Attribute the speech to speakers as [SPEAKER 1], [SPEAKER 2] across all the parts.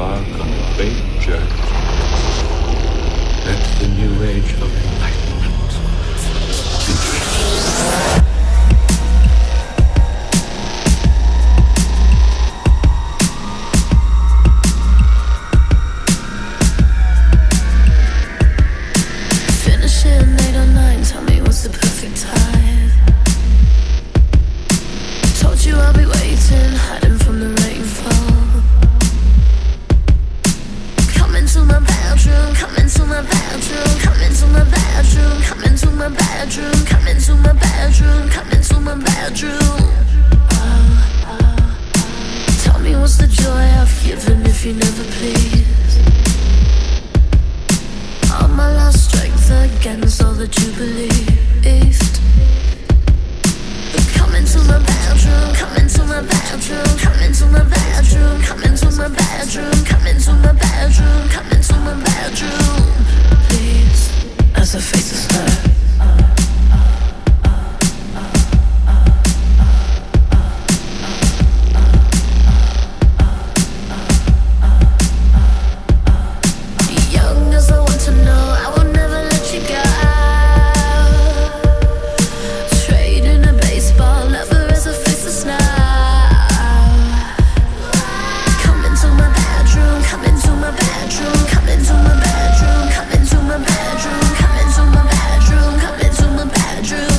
[SPEAKER 1] embark on a great journey. Let the new age of enlightenment begin.
[SPEAKER 2] Finishing 8 or 9, tell me what's the perfect time. Told you I'll be waiting, hiding from the rainfall. Come into my bedroom, come into my bedroom, come into my bedroom, come into my bedroom, come into my bedroom, come into my bedroom. Tell me what's the joy I've given if you never please. All my last strength against all that you believed. Come into my bedroom, come into my bedroom, come into my bedroom, come into my bedroom, come into my bedroom, come into my bedroom. Please, as I face the snow. Young as I want to know, I will never let you go. Trading a baseball lover as I face the snow. Come into my bedroom, come into my bedroom, come into my bedroom, come into my bedroom, come into my bedroom, come into my bedroom.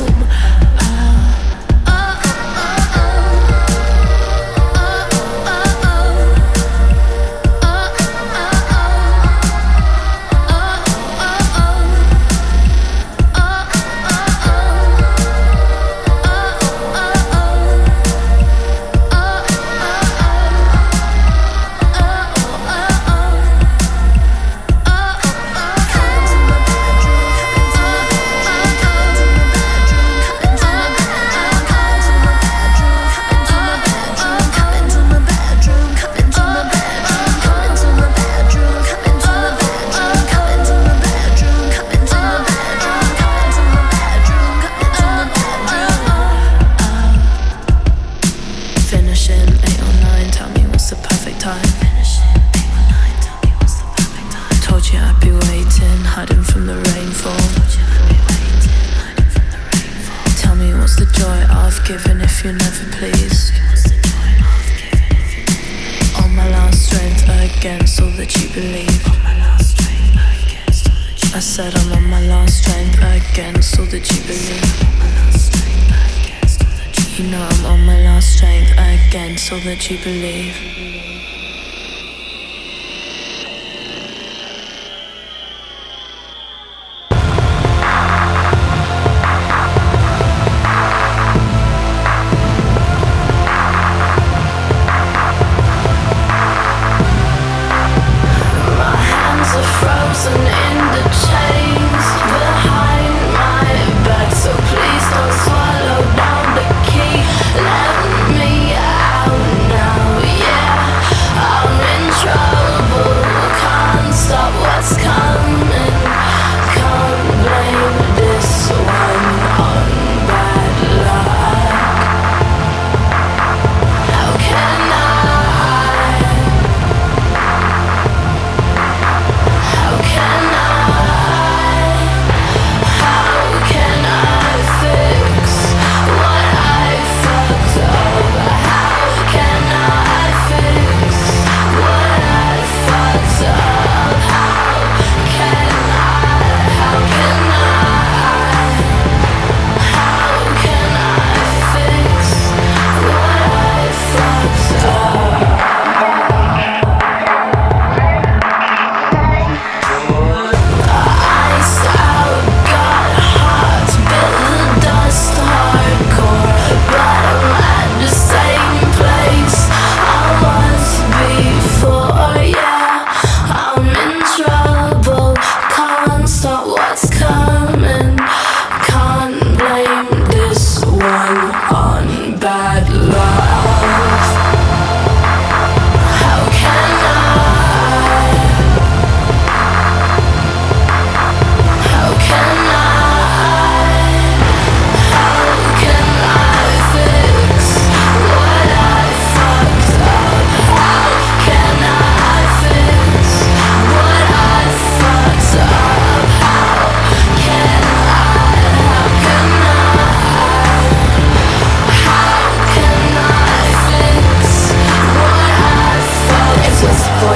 [SPEAKER 2] So that you believe.
[SPEAKER 3] Let me out now, yeah.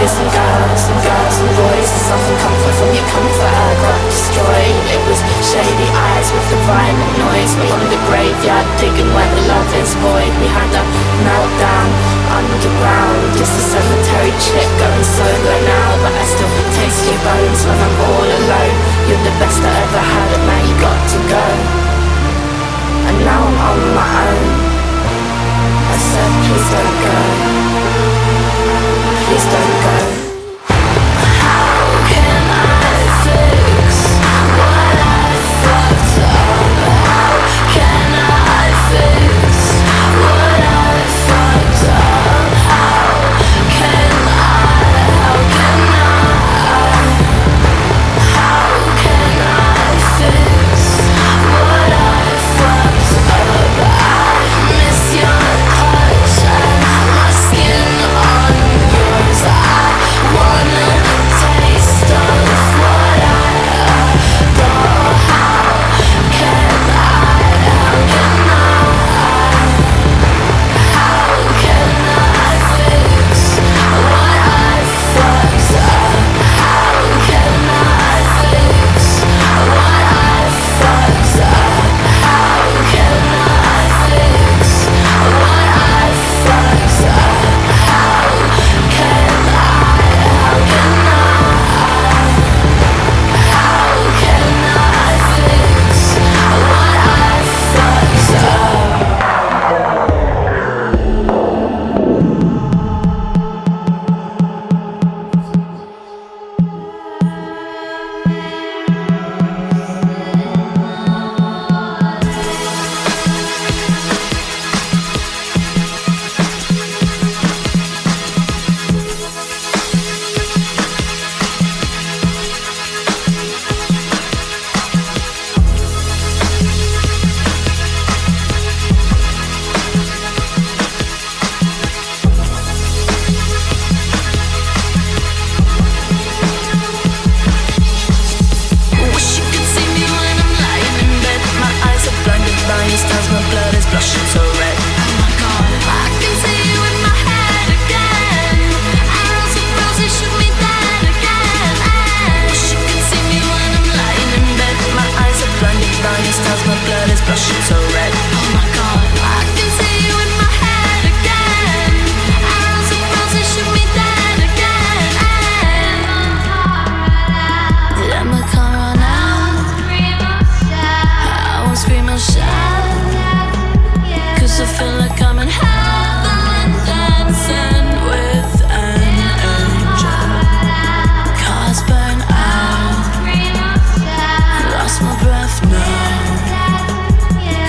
[SPEAKER 2] some girls, some girls, some boys. Something comfort from your comfort I got destroyed. It was shady eyes with the violent noise. We on the graveyard digging where the love is void. We had a meltdown underground. Just a cemetery chick going solo now, but I still taste your bones when I'm all alone. You're the best I ever had, and now you got to go. And now I'm on my own. I said please don't go. Please don't go. How can I fix what I fucked up? How can I fix what I fucked up? How can I fix what I fucked up? I miss your touch and my skin on yours. I wanna taste of what I adore. How can I fix what I fucked up? How can I fix what I fucked up? How can I fix what I fucked up? How can I fix what I fucked up? Wish you could see me when I'm lying in bed. My eyes are blinded by your stars, my blood is blushing so red. Oh my God, I can see you in my head again. Arrows of roses shoot me dead again. Wish you could see me when I'm lying in bed. My eyes are blinded by your stars, my blood is blushing so red. Oh my God, I can see you in my head again. Arrows of roses shoot me dead again. Let my car run out. I won't scream or shout, 'cause I feel like I'm in heaven, dancing with an angel. Cars burn out, lost my breath now,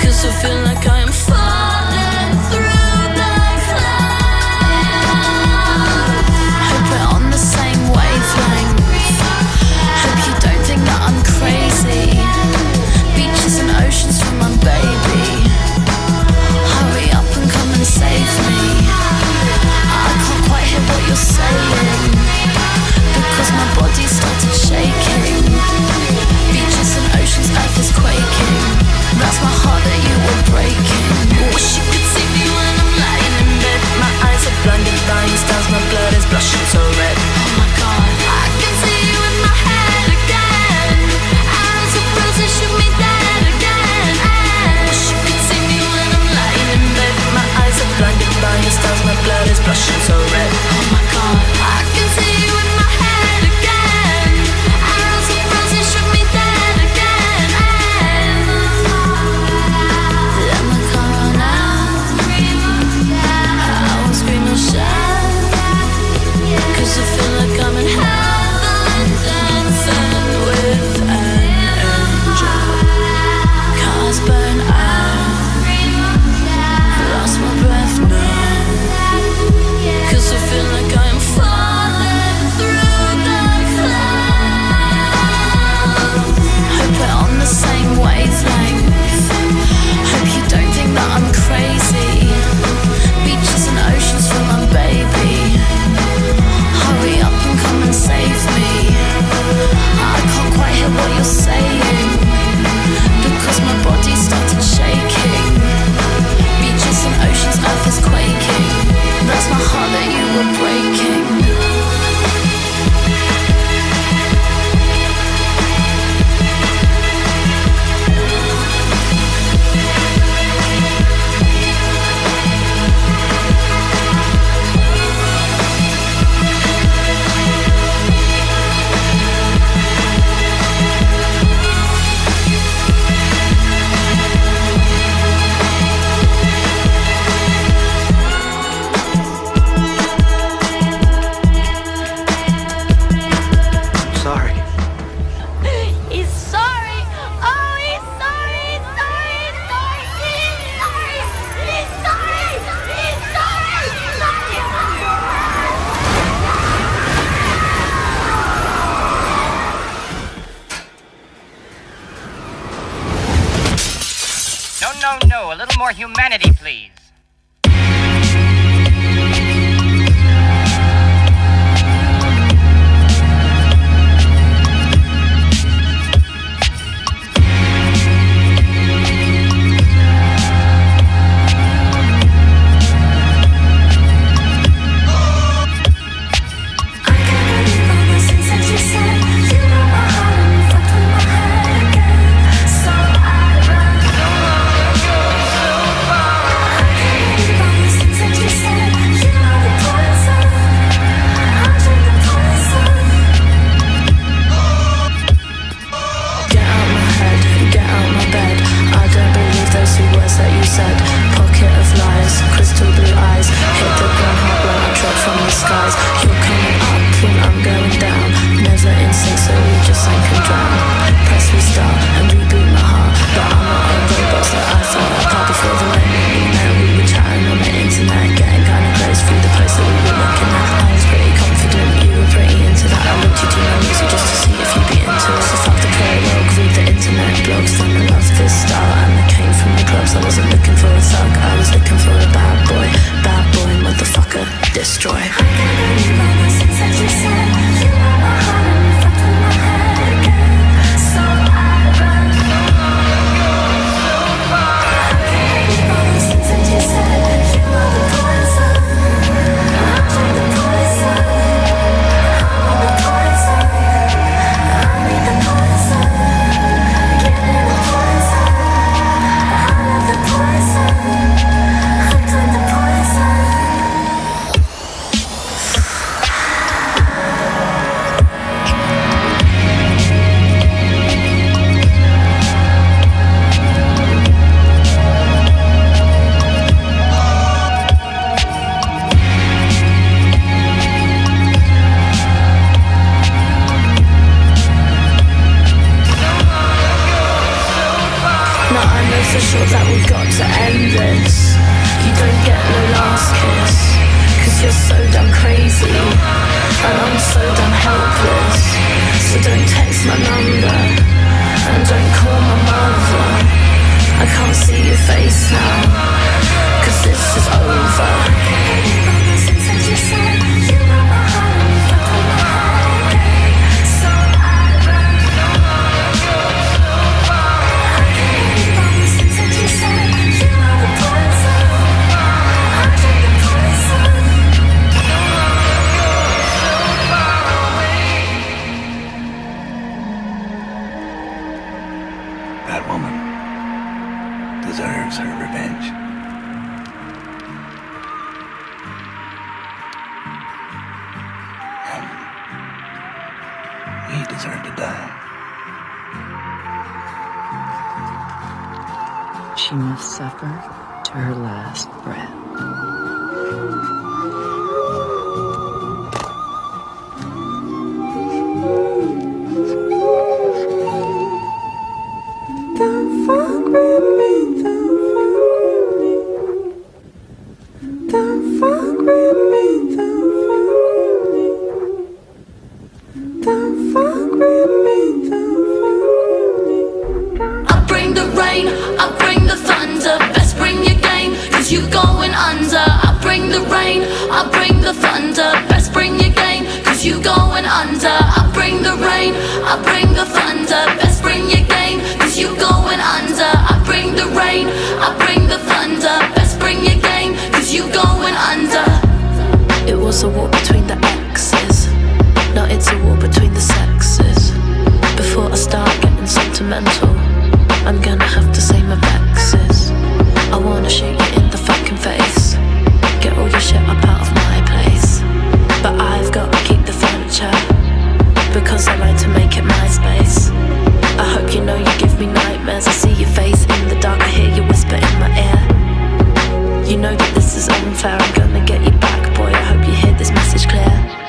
[SPEAKER 2] 'cause I feel like I am falling through the clouds. Hope we're on the same wavelength. Hope you don't think that I'm crazy. Beaches and oceans for my baby. Hurry up and come and save me. I can't quite hear what you're saying, because my body started shaking. Beaches and oceans, earth is quaking. That's my heart that you were breaking. Wish you could see me when I'm lying in bed. My eyes are blinded by your stars, my blood is blushing so red. Oh my God, I can see you in my head again. Arrows of roses shoot me dead again. Wish you could see me when I'm lying in bed. My eyes are blinded by your stars, my blood is blushing so red. Oh my God, I can see you in my head again. Arrows of roses shoot me dead again. Let my car run out. I won't scream or shout, 'cause I feel like I'm in heaven, dancing with an angel. Cars burn out, lost my breath now, 'cause I feel like I am falling through the clouds. Hope we're on the same wavelength. Hope you don't think that I'm crazy. Beaches and oceans for my baby. Hurry up and come and save
[SPEAKER 3] little more humanity, please.
[SPEAKER 4] She must suffer to her last breath.
[SPEAKER 5] Don't fuck with me, don't fuck with me, don't fuck with me, don't fuck with me, don't fuck with me.
[SPEAKER 2] I bring the rain, I bring the thunder. Best bring your game, cause you going under. I bring the rain, I bring the thunder. Best bring your game, cause you going under. I bring the rain, I bring the thunder. Best bring your game, cause you going under. I bring the rain, I bring the thunder. Best bring your game, cause you going under.
[SPEAKER 6] It was a war between the exes. Now it's a war between the sexes. Before I start getting sentimental, I'm gonna have to say my vexes. I wanna shoot you in the fucking face. Get all your shit up out of my place. But I've got to keep the furniture, because I like to make it my space. I hope you know you give me nightmares. I see your face in the dark, I hear you whisper in my ear. You know that this is unfair, I'm gonna get you back, boy, I hope you hear this message clear.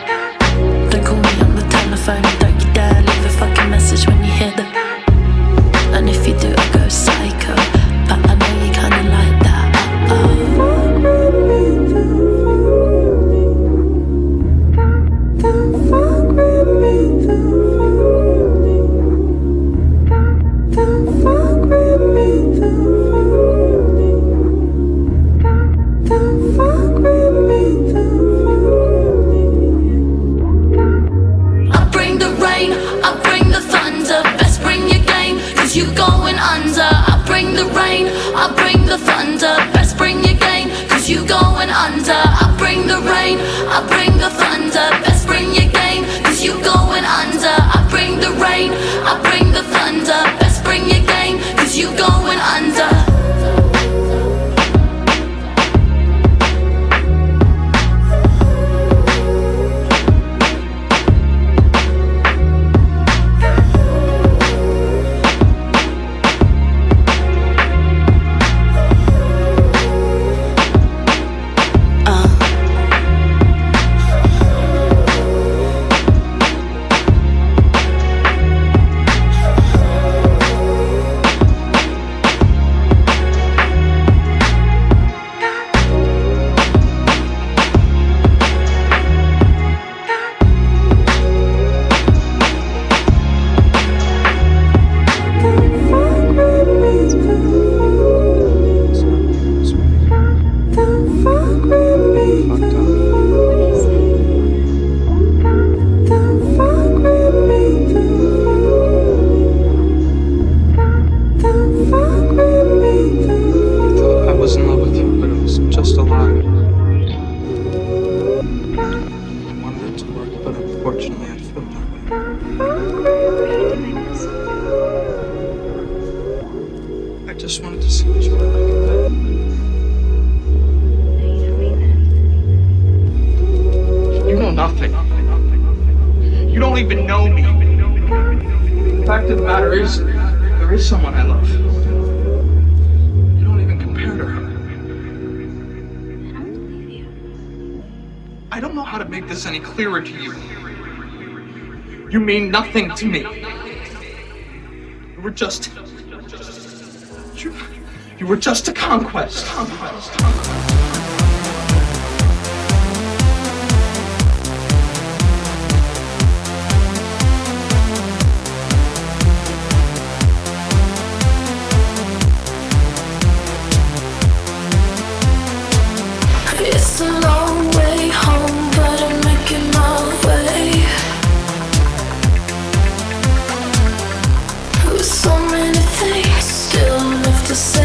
[SPEAKER 2] cause you going under. I bring the rain, I bring the thunder. Best bring your game, cause you going under. I bring the rain, I bring the thunder. Best bring your game, cause you going under. I bring the rain, I bring the thunder. Best bring your game, cause you going under.
[SPEAKER 3] Clearer to you. You mean nothing to me. You were just a conquest.
[SPEAKER 2] It's a long way home, but I'm making my way. With so many things still left to say.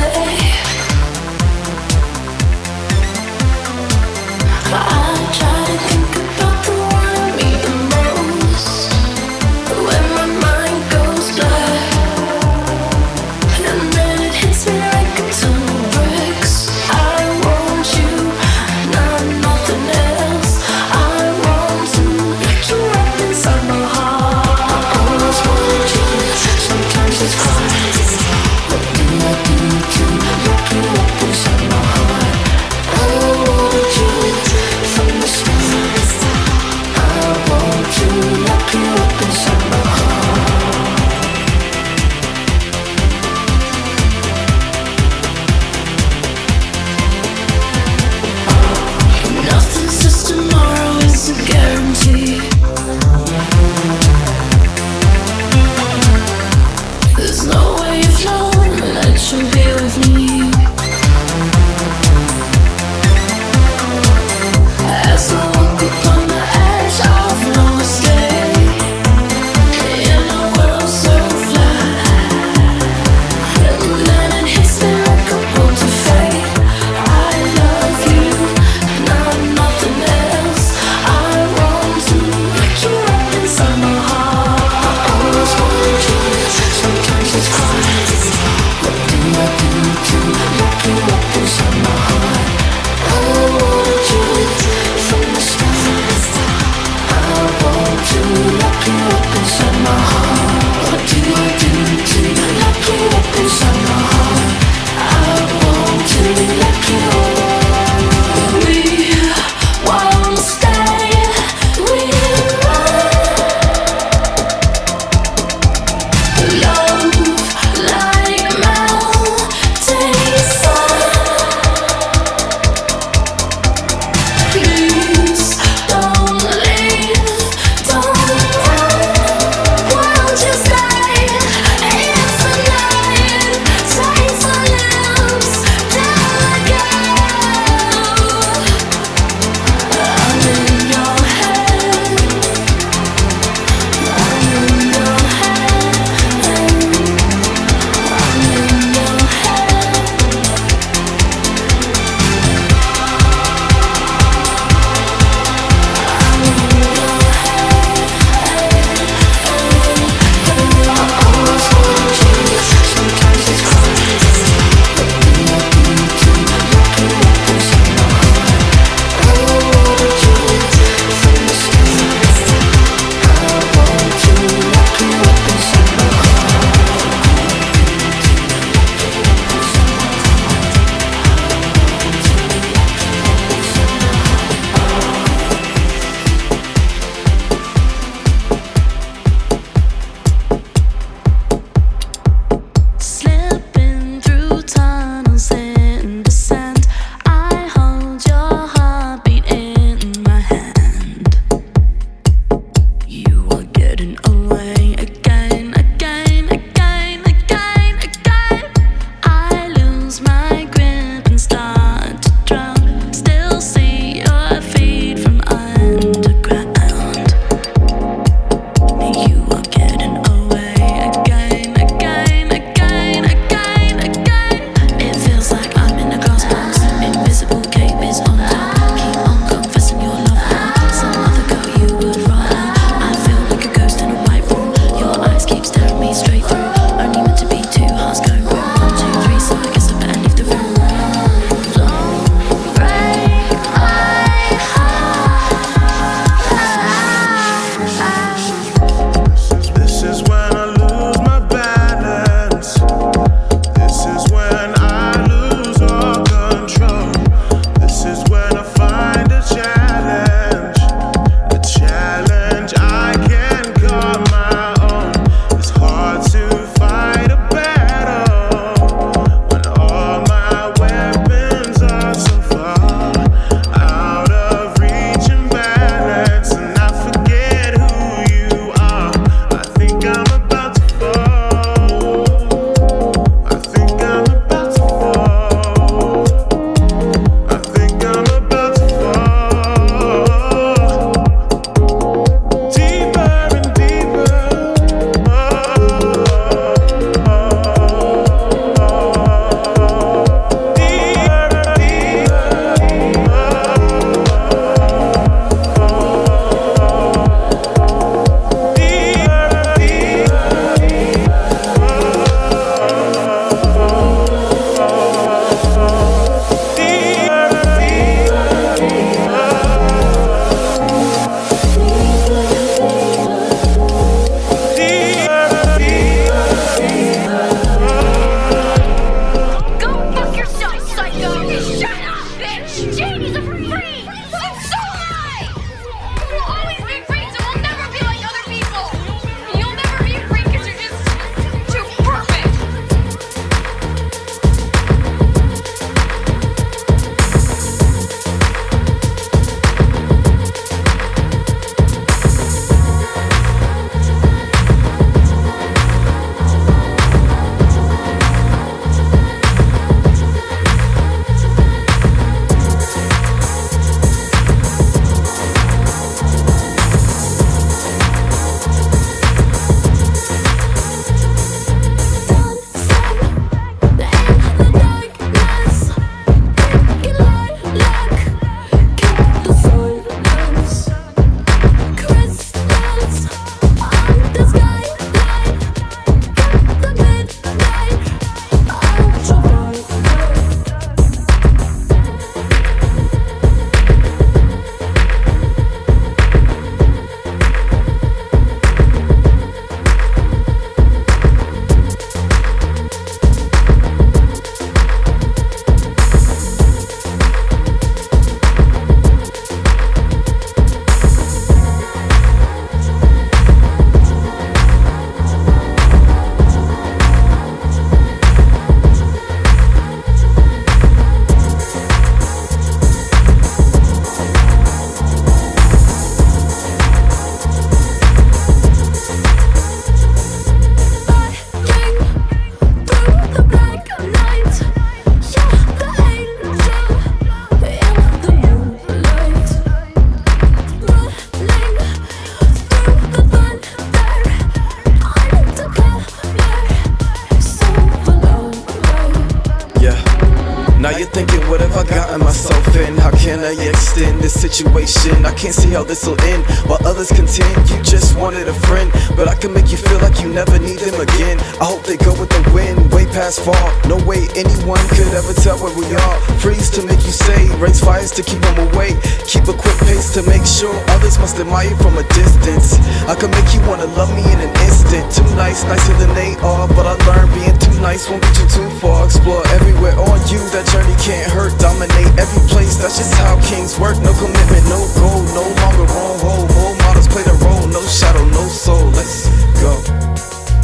[SPEAKER 7] situation. I can't see how this'll end. While others contend, you just wanted a friend, but I can make you feel like you never need them again. I hope they go with the wind, way past fall. No way anyone could ever tell where we are. Freeze to make you stay, raise fires to keep them away. Keep a quick pace to make sure others must admire from a distance. I can make you wanna love me in an instant. Too nice, nicer than they are, but I learned being too nice won't get you too far. Explore everywhere on you, that journey can't hurt. Dominate every place, that's just how kings work. No commitment, no goal, no longer wrong hole. Role models play the role, no shadow, no soul. Let's go.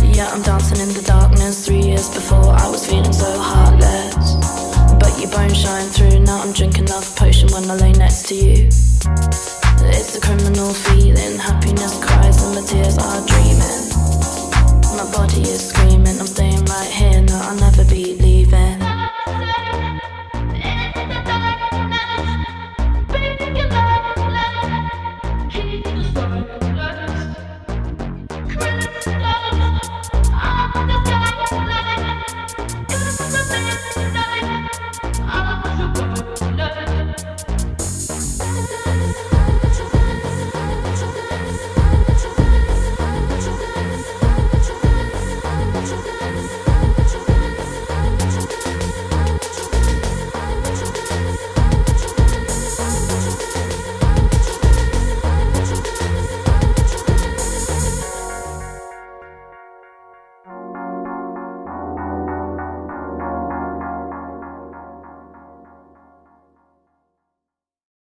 [SPEAKER 6] Yeah, I'm dancing in the darkness. 3 years before I was feeling so heartless, but your bones shine through. Now I'm drinking love potion when I lay next to you. It's a criminal feeling